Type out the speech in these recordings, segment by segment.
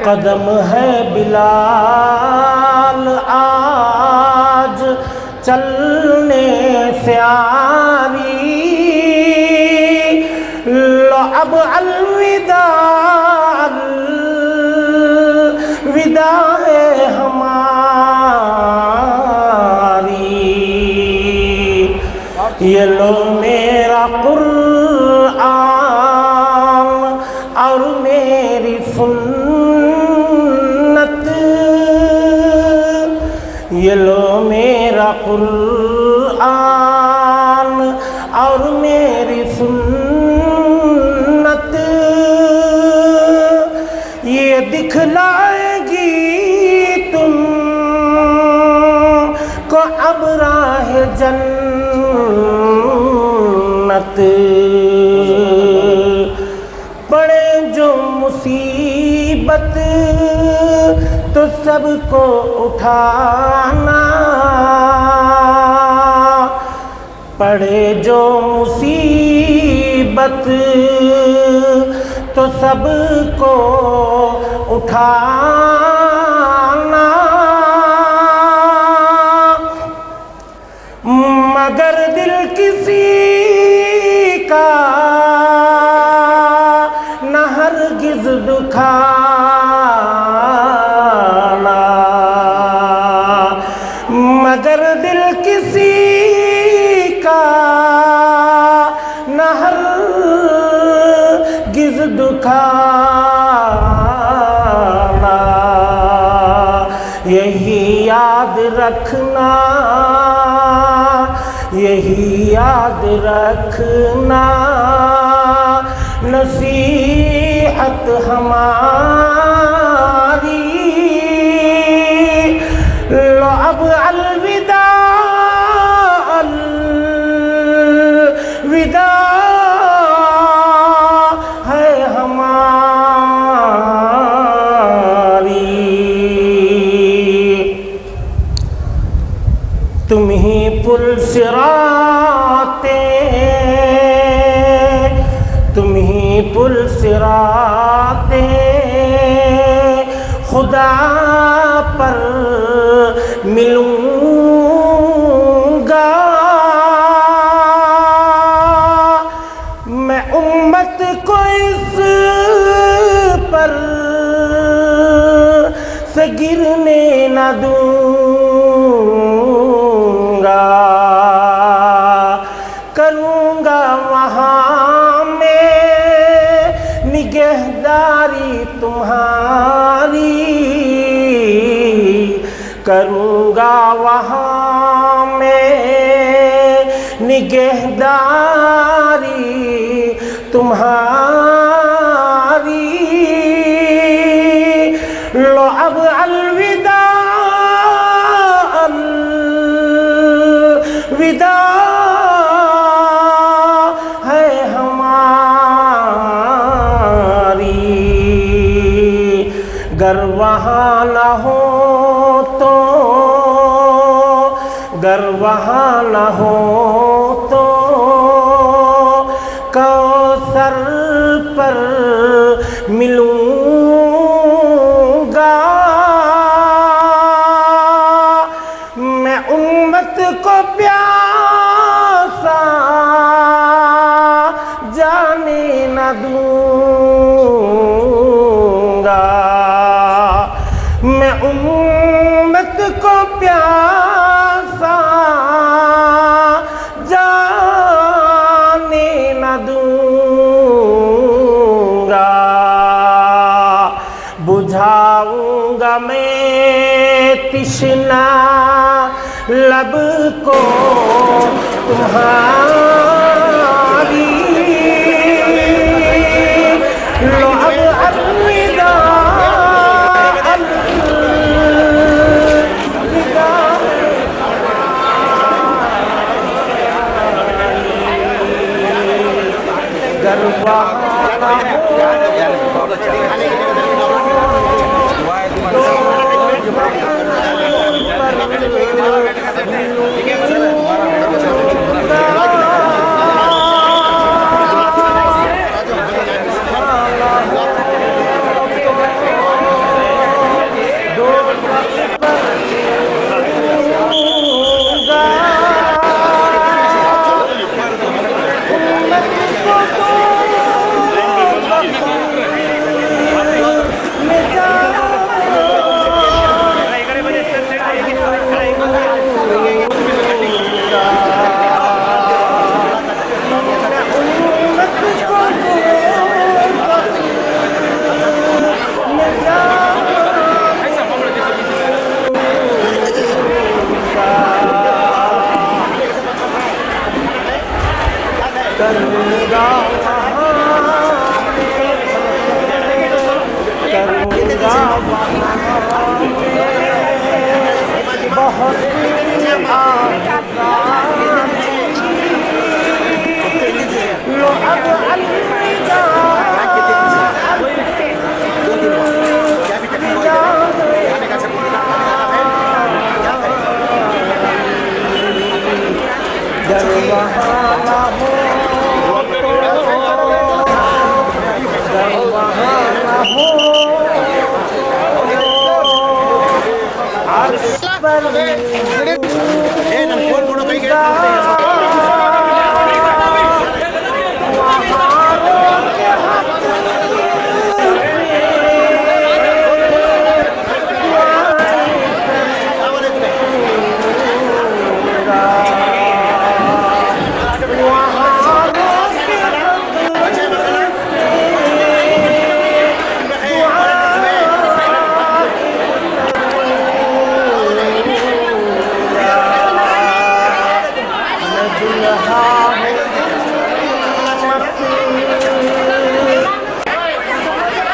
कदम है बिलाल आज चलने से आरी, लो अब अलविदा अलविदा है हमारी। ये लो मेरा कुरान और मेरी सुन्नत, ये लो मेरा कुरान और मेरी सुन्नत, ये दिखलाएगी तुम को अब राह जन्नत। पड़े जो मुसीबत तो सबको उठाना, पड़े जो मुसीबत तो सबको उठाना, मगर दिल किसी का न हरगिज़ दुखाना, मगर दिल किसी का न हरगिज़ दुखाना। यही याद रखना, यही याद रखना नसीहत हमारी। लो अब अलविदा अलविदा है हमारी। तुम ही पुल सिराते, तुम ही पुल सिराते खुदा पर मिलूँगा। मैं उम्मत को इस पर से गिरने न दूँगा, करूँगा वहाँ में निगहदारी तुम्हारी, करूँगा वहाँ में निगहदारी तुम्हारी। लो अब अलविदा अलविदा है हमारी। गर वहाँ न हो तो, गर वहाँ न हो तो कौसर पर मिलूँगा। मैं उम्मत को प्यासा जाने न दूँगा, मैं उम्मत को प्यासा जाने न दूँगा। बुझाऊँगा मैं तिश्ना लब को तुम्हारी। लो अब अलविदा अलविदा गरबा बहुत लो अब अलविदा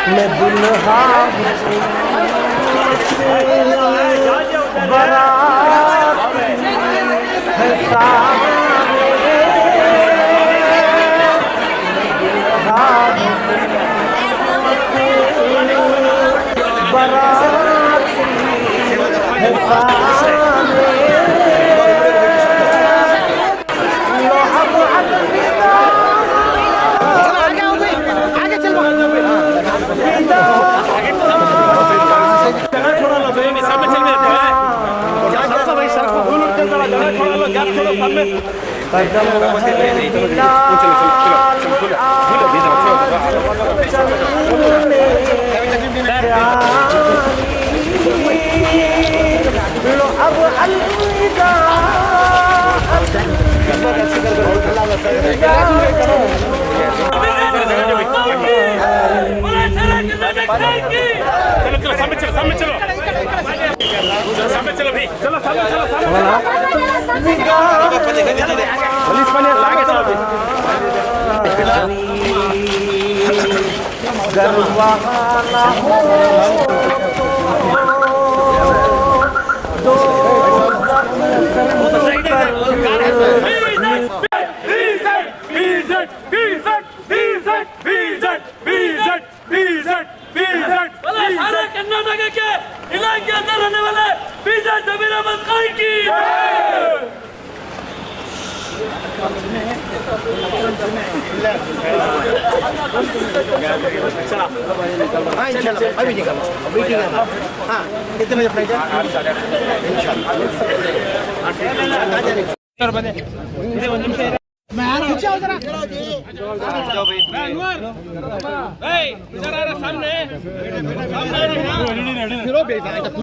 मैं दुल्हा बारात है सामने बारात है सामने लो अब अलविदा कदम लो अब अलविदा चलो सामने चलो सामने चलो सामने चलो भाई चलो सामने चलो सामने पुलिस बने आगे चलो गरवाना हो दो सारे कर्नाटक के इलाके के अंदर रहने वाले बीजेपी जमीर अहमद खान की अभी निकालो मीटिंग है हाँ कितने बजे फ्लाइट है इधर आ रहा सामने